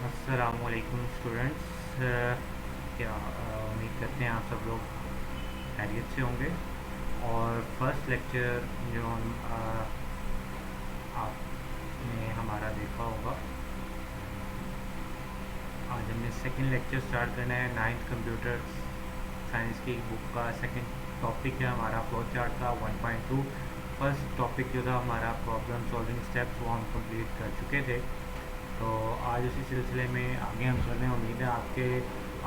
अस्सलामुअलैकुम स्टूडेंट्स। क्या उम्मीद करते हैं आप सब लोग खैरियत से होंगे। और फर्स्ट लेक्चर जो हम आपने हमारा देखा होगा, आज हमने सेकंड लेक्चर स्टार्ट करना है। नाइन्थ कंप्यूटर साइंस की बुक का सेकंड टॉपिक है हमारा फ्लो चार्ट का 1.2। फर्स्ट टॉपिक जो था हमारा प्रॉब्लम सॉल्विंग स्टेप्स, वो हम कंप्लीट कर चुके थे। तो आज उसी सिलसिले में आगे हम चल रहे हैं। उम्मीद है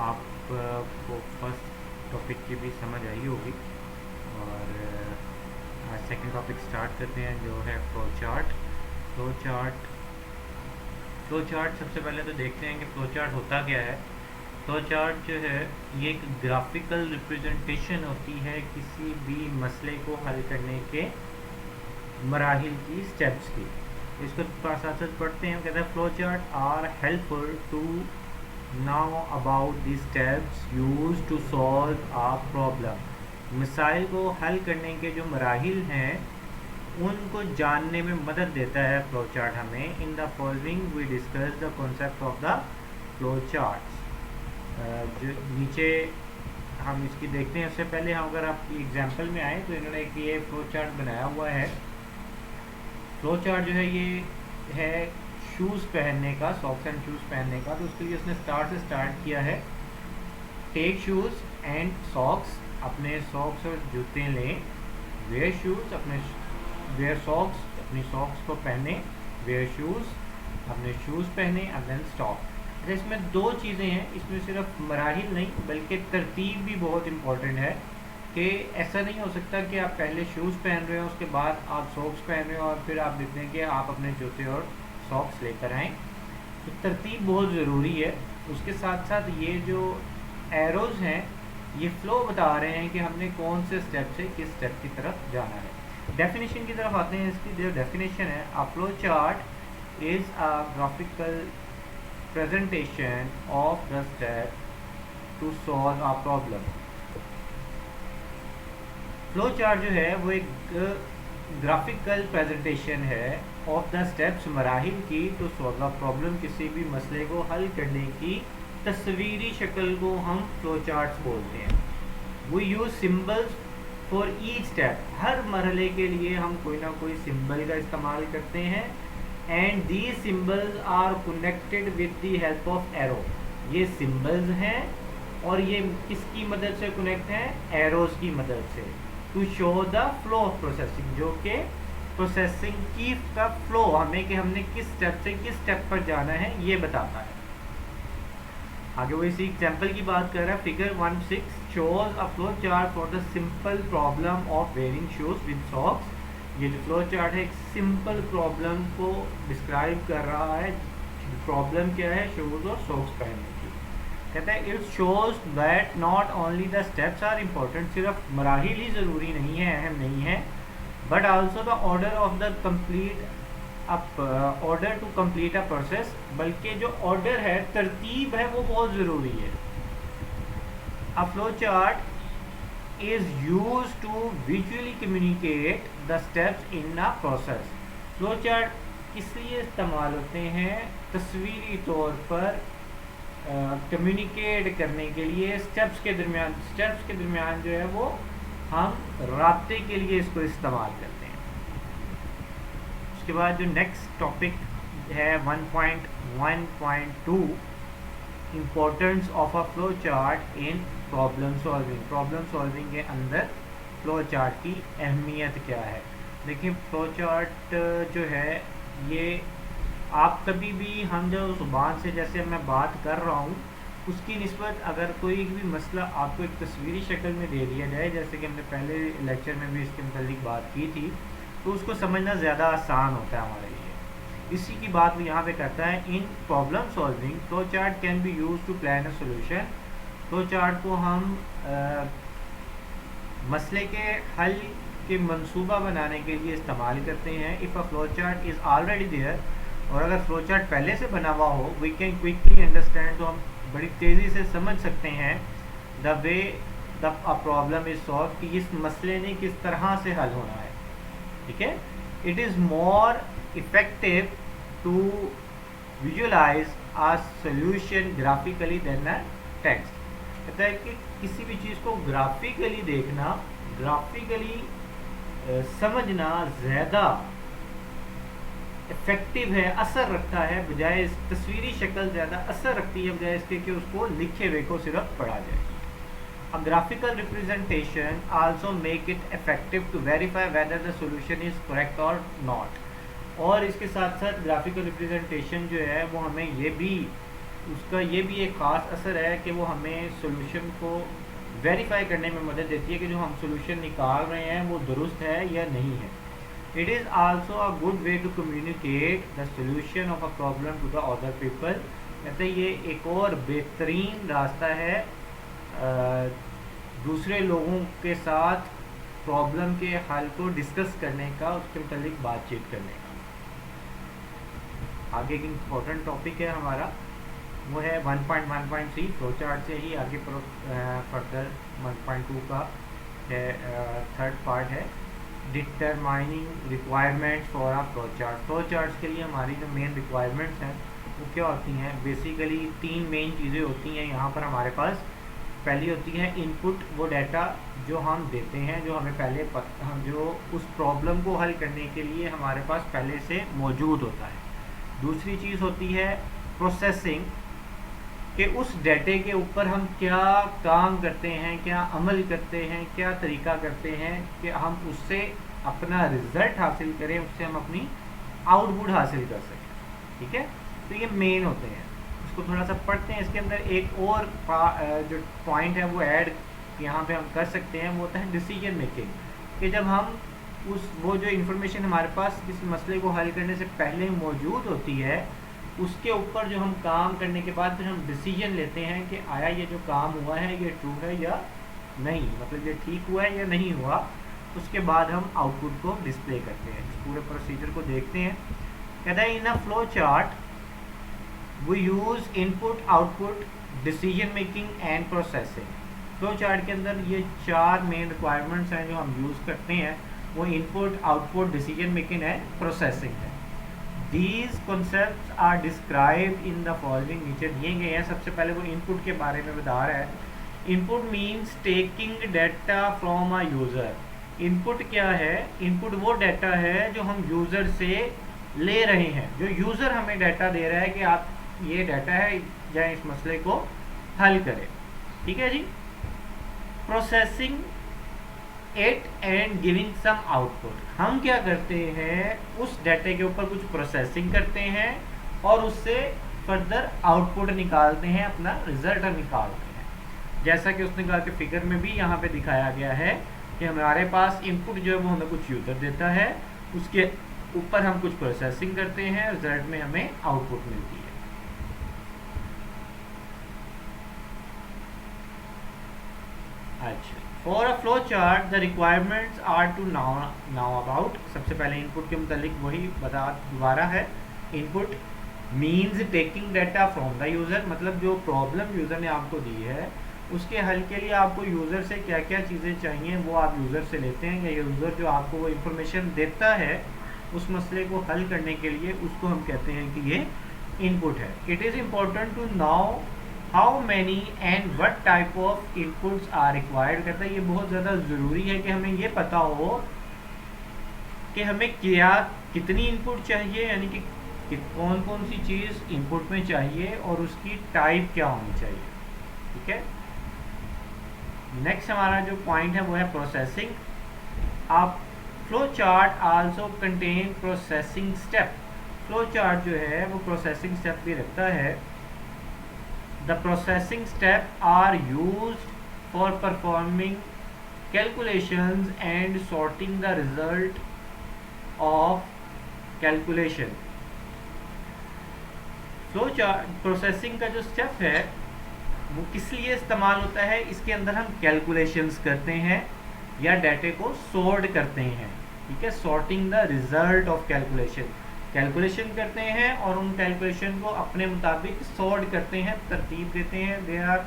आपको फर्स्ट टॉपिक की भी समझ आई होगी। और आज सेकंड टॉपिक स्टार्ट करते हैं जो है flow chart. Flow chart flow chart सबसे पहले तो देखते हैं कि फ्लो चार्ट होता क्या है। फ्लो चार्ट जो है ये एक ग्राफिकल रिप्रेजेंटेशन होती है किसी भी मसले को हल करने के मराहिल की, स्टेप्स की। इसको साथ साथ पढ़ते हैं। कहते हैं flow chart are helpful to know about the steps use to solve a problem. मिसाइल को हल करने के जो मराहिल हैं उनको जानने में मदद देता है फ्लो चार्ट हमें। In the following we discuss the concept of the flow chart. जो नीचे हम इसकी देखते हैं, उससे पहले हम अगर आप एग्जाम्पल में आए तो इन्होंने एक ये फ्लो चार्ट बनाया हुआ है। फ्लो चार्ट जो है ये है शूज़ पहनने का, सॉक्स एंड शूज़ पहनने का। तो उसके लिए उसने स्टार्ट किया है। टेक शूज़ एंड सॉक्स, अपने सॉक्स और जूते लें। वेयर शूज़, वेयर सॉक्स, अपनी सॉक्स को पहने। वेयर शूज़, अपने शूज़ पहने। And then stop. इसमें दो चीज़ें हैं, इसमें सिर्फ मराहिल नहीं बल्कि तरतीब भी बहुत इम्पोर्टेंट है। कि ऐसा नहीं हो सकता कि आप पहले शूज़ पहन रहे हो, उसके बाद आप सॉक्स पहन रहे हो और फिर आप देखते हैं कि आप अपने जूते और सॉक्स लेकर आएँ। तो तरतीब बहुत ज़रूरी है। उसके साथ साथ ये जो एरोज़ हैं ये फ्लो बता रहे हैं कि हमने कौन से स्टेप से किस स्टेप की तरफ जाना है। डेफिनेशन की तरफ आते हैं। इसकी जो डेफिनेशन है, a flow chart is a graphical presentation of the step to solve a problem. Flow chart जो है वो एक ग्राफिकल प्रेजेंटेशन है ऑफ द स्टेप्स, मराहिल की, टू सॉल्व अ प्रॉब्लम, किसी भी मसले को हल करने की तस्वीरी शक्ल को हम फ्लो चार्ट्स बोलते हैं। We use symbols for each step, हर मरहले के लिए हम कोई ना कोई सिंबल का इस्तेमाल करते हैं। And these symbols are connected with the help of arrow. ये सिंबल्स हैं और ये किसकी मदद से कनेक्ट हैं? एरोज की मदद से। To show the flow of processing, जो कि प्रोसेसिंग की का फ्लो, हमें कि हमने किस स्टेप से किस स्टेप पर जाना है ये बताता है। आगे वो इसी एग्जाम्पल की बात कर रहा है। Figure 1.6 shows a flow chart for the simple problem of wearing shoes with socks. ये जो फ्लो चार्ट है एक सिंपल प्रॉब्लम को डिस्क्राइब कर रहा है। प्रॉब्लम क्या है? शूज और सॉक्स पहनने की। कहता है it shows that not only the steps are important, सिर्फ मराहिल ही ज़रूरी नहीं है, अहम नहीं है, but also the order of the complete order to complete a process, बल्कि जो ऑर्डर है, तरतीब है, वो बहुत ज़रूरी है। A flow chart is use to visually communicate the steps in a process. Flow chart इसलिए इस्तेमाल होते हैं तस्वीरी तौर पर कम्युनिकेट करने के लिए स्टेप्स के दरमियान जो है वो हम राब्ते के लिए इसको इस्तेमाल करते हैं। उसके बाद जो नेक्स्ट टॉपिक है 1.1.2, importance of a flow chart in problem solving. Problem solving के अंदर फ्लो चार्ट की अहमियत क्या है। देखिए फ्लो चार्ट जो है ये आप कभी भी, हम जो ज़ुबान से जैसे मैं बात कर रहा हूँ उसकी निस्बत अगर कोई भी मसला आपको एक तस्वीरी शक्ल में दे दिया जाए, जैसे कि हमने पहले लेक्चर में भी इसके मुताल्लिक बात की थी, तो उसको समझना ज़्यादा आसान होता है हमारे लिए। इसी की बात वो यहाँ पे करता है। In problem solving flow chart can be use to plan a solution. Flow chart को हम मसले के हल के मंसूबा बनाने के लिए इस्तेमाल करते हैं। If a flow chart is already there, और अगर फ्लो चार्ट पहले से बना हुआ हो, वी कैन क्विकली अंडरस्टैंड, तो हम बड़ी तेज़ी से समझ सकते हैं the way the problem is solve, कि इस मसले ने किस तरह से हल होना है। ठीक है। It is more effective to visualize a solution graphically than a text. कहता है कि किसी भी चीज़ को ग्राफिकली देखना, ग्राफिकली समझना ज़्यादा इफेक्टिव है, असर रखता है, बजाय इस तस्वीरी शक्ल ज़्यादा असर रखती है बजाय इसके कि उसको लिखे हुए को सिर्फ पढ़ा जाए। A graphical representation also make it effective to verify whether the solution is correct or not। और इसके साथ साथ ग्राफिकल रिप्रेजेंटेशन जो है वो हमें ये भी, उसका ये भी एक ख़ास असर है कि वो हमें सोल्यूशन को वेरीफाई करने में मदद देती है कि जो हम सोल्यूशन निकाल रहे हैं वो दुरुस्त है या नहीं है। It is also a good way to communicate the solution of a problem to the other people. कहते हैं ये एक और बेहतरीन रास्ता है दूसरे लोगों के साथ प्रॉब्लम के हल को डिस्कस करने का, उसके मुतालिक बातचीत करने का। आगे एक इम्पोर्टेंट टॉपिक है हमारा, वो है 1.1.3 फ्लो चार्ट से ही आगे फर्दर 1.2 का है, थर्ड पार्ट है determining requirements for a flow chart. Flow charts के लिए हमारी जो मेन रिक्वायरमेंट्स हैं वो क्या होती हैं? बेसिकली तीन मेन चीज़ें होती हैं यहाँ पर हमारे पास। पहली होती है इनपुट, वो डाटा जो हम देते हैं, जो हमें पहले हम जो उस प्रॉब्लम को हल करने के लिए हमारे पास पहले से मौजूद होता है। दूसरी चीज़ होती है प्रोसेसिंग, कि उस डाटे के ऊपर हम क्या काम करते हैं, क्या अमल करते हैं, क्या तरीका करते हैं कि हम उससे अपना रिज़ल्ट हासिल करें, उससे हम अपनी आउटपुट हासिल कर सकें। ठीक है, तो ये मेन होते हैं। इसको थोड़ा सा पढ़ते हैं। इसके अंदर एक और जो पॉइंट है वो ऐड यहाँ पे हम कर सकते हैं, वो होता है डिसीजन मेकिंग, कि जब हम वो जो इन्फॉर्मेशन हमारे पास किसी मसले को हल करने से पहले मौजूद होती है, उसके ऊपर जो हम काम करने के बाद फिर हम डिसीजन लेते हैं कि आया ये जो काम हुआ है ये ट्रू है या नहीं, मतलब ये ठीक हुआ है या नहीं हुआ। उसके बाद हम आउटपुट को डिस्प्ले करते हैं। इस पूरे प्रोसीजर को देखते हैं। कहता है in a flow chart we use input, output, decision making and processing. Flow chart के अंदर ये चार मेन रिक्वायरमेंट्स हैं जो हम यूज़ करते हैं, वो input, output, decision making and processing है। These concepts are described in the following, नीचे दिए गए हैं। सबसे पहले वो इनपुट के बारे में बता रहा है। Input means taking data from a user. Input क्या है? इनपुट वो डाटा है जो हम यूज़र से ले रहे हैं, जो यूज़र हमें डाटा दे रहा है कि आप ये डाटा है या इस मसले को हल करें। ठीक है जी। Processing it and giving some output, हम क्या करते हैं? उस डाटे के ऊपर कुछ प्रोसेसिंग करते हैं और उससे फर्दर आउटपुट निकालते हैं, अपना रिजल्ट निकालते हैं। जैसा कि उसने कहा कि फिगर में भी यहाँ पे दिखाया गया है कि हमारे पास इनपुट जो है वो हमें कुछ यूज़र देता है, उसके ऊपर हम कुछ प्रोसेसिंग करते हैं, रिजल्ट में हमें आउटपुट मिलती है। अच्छा, for a flow chart the requirements are to know about. सबसे पहले इनपुट के मुतालिक वही बता दोबारा है। Input means taking data from the user, मतलब जो प्रॉब्लम यूज़र ने आपको दी है उसके हल के लिए आपको यूज़र से क्या क्या चीज़ें चाहिए वो आप यूज़र से लेते हैं, या यूज़र जो आपको वो इंफॉर्मेशन देता है उस मसले को हल करने के लिए, उसको हम कहते हैं कि ये इनपुट है। It is important to know how many and what type of inputs are required. कहता है ये बहुत ज़्यादा ज़रूरी है कि हमें ये पता हो कि हमें क्या कितनी इनपुट चाहिए, यानी कि कौन कौन सी चीज़ इनपुट में चाहिए और उसकी टाइप क्या होनी चाहिए। ठीक है। नेक्स्ट हमारा जो पॉइंट है वो है प्रोसेसिंग। आप flow chart also contain processing step. Flow chart जो है वो प्रोसेसिंग स्टेप भी रखता है। The processing steps are used for performing calculations and sorting the result of calculation। Flow chart processing का जो स्टेप है वो किस लिए इस्तेमाल होता है? इसके अंदर हम कैलकुलेशंस करते हैं या डाटे को सॉर्ट करते हैं। ठीक है, sorting the result of calculation, calculation करते हैं और उन कैलकुलेशन को अपने मुताबिक सॉर्ट करते हैं, तरतीब देते हैं। दे आर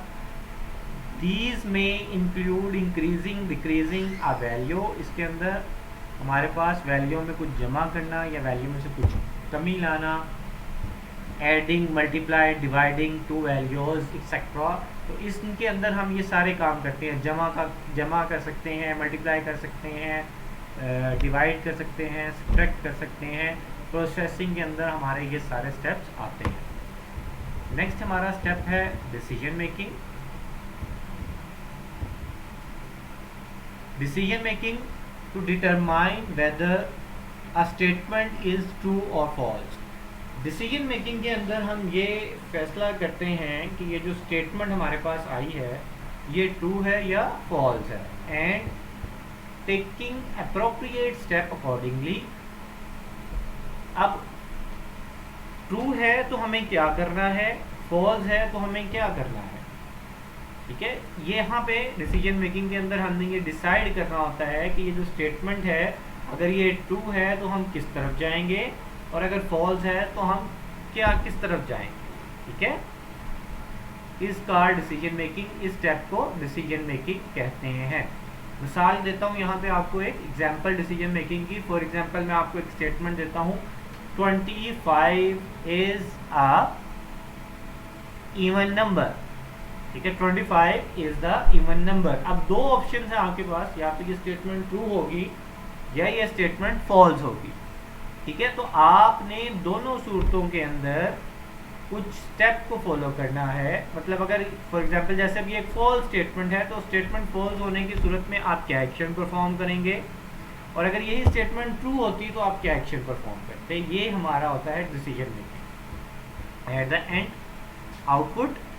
दीज में include increasing decreasing a value. इसके अंदर हमारे पास वैल्यू में कुछ जमा करना या वैल्यू में से कुछ कमी लाना, adding, multiply, dividing to values etcetera. तो इसके अंदर हम ये सारे काम करते हैं। जमा कर सकते हैं, मल्टीप्लाई कर सकते हैं, डिवाइड कर सकते हैं, सब्ट्रैक्ट कर सकते हैं। प्रोसेसिंग के अंदर हमारे ये सारे स्टेप्स आते हैं। नेक्स्ट हमारा स्टेप है decision making. Decision making to determine whether a statement is true और फॉल्स। डिसीजन मेकिंग के अंदर हम ये फैसला करते हैं कि ये जो स्टेटमेंट हमारे पास आई है ये ट्रू है या फॉल्स है, and taking appropriate step accordingly. अब ट्रू है तो हमें क्या करना है, फॉल्स है तो हमें क्या करना है। ठीक है, ये यहाँ पे डिसीजन मेकिंग के अंदर हमने ये डिसाइड करना होता है कि ये जो स्टेटमेंट है अगर ये ट्रू है तो हम किस तरफ जाएंगे, और अगर फॉल्स है तो हम किस तरफ जाएंगे। ठीक है, इस का डिसीजन मेकिंग, इस स्टेप को डिसीजन मेकिंग कहते हैं। मिसाल देता हूँ यहाँ पे आपको एक एग्जांपल डिसीजन मेकिंग की। फॉर एग्जांपल मैं आपको एक स्टेटमेंट देता हूँ, 25 इज अ इवन नंबर। ठीक है, 25 इज द इवन नंबर। अब दो ऑप्शन है आपके पास, या तो ये स्टेटमेंट ट्रू होगी या ये स्टेटमेंट फॉल्स होगी। ठीक है, तो आपने दोनों सूरतों के अंदर कुछ स्टेप को फॉलो करना है। मतलब अगर फॉर एग्जांपल जैसे अभी एक फॉल्स स्टेटमेंट है तो स्टेटमेंट फॉल्स होने की सूरत में आप क्या एक्शन परफॉर्म करेंगे, और अगर यही स्टेटमेंट ट्रू होती तो आप क्या एक्शन परफॉर्म करते। ये हमारा होता है decision making. At the end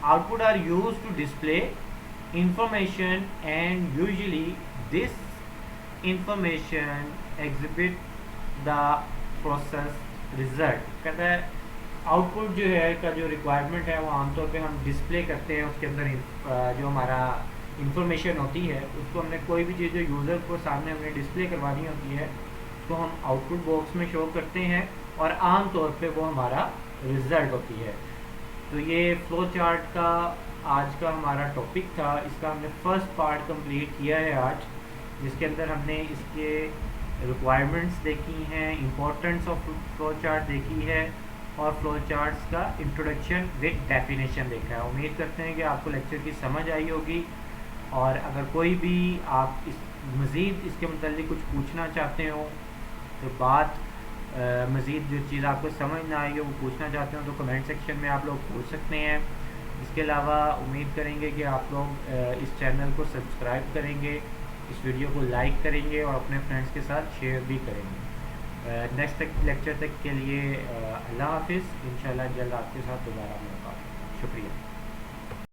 output are used to display information, and usually this information exhibit the process result। कहता है आउटपुट जो है का जो रिक्वायरमेंट है वो आमतौर पे हम डिस्प्ले करते हैं, उसके अंदर जो हमारा इंफॉर्मेशन होती है उसको हमने कोई भी चीज़ जो यूज़र को सामने हमने डिस्प्ले करवानी होती है तो हम आउटपुट बॉक्स में शो करते हैं, और आम तौर पे वो हमारा रिजल्ट होती है। तो ये फ्लो चार्ट का आज का हमारा टॉपिक था। इसका हमने फर्स्ट पार्ट कंप्लीट किया है आज, जिसके अंदर हमने इसके रिक्वायरमेंट्स देखी हैं, इम्पोर्टेंस ऑफ फ्लो चार्ट देखी है, और फ्लो चार्ट्स का इंट्रोडक्शन विद डेफिनेशन देखा है। उम्मीद करते हैं कि आपको लेक्चर की समझ आई होगी, और अगर कोई भी आप मज़ीद इसके मतलब कुछ पूछना चाहते हो तो मज़ीद जो चीज़ आपको समझ ना आई हो वो पूछना चाहते हो तो कमेंट सेक्शन में आप लोग पूछ सकते हैं। इसके अलावा उम्मीद करेंगे कि आप लोग इस चैनल को सब्सक्राइब करेंगे, इस वीडियो को लाइक करेंगे और अपने फ्रेंड्स के साथ शेयर भी करेंगे। नेक्स्ट लेक्चर तक के लिए अल्लाह हाफिज़। इंशाल्लाह जल्द आपके साथ दोबारा मुलाकात। शुक्रिया।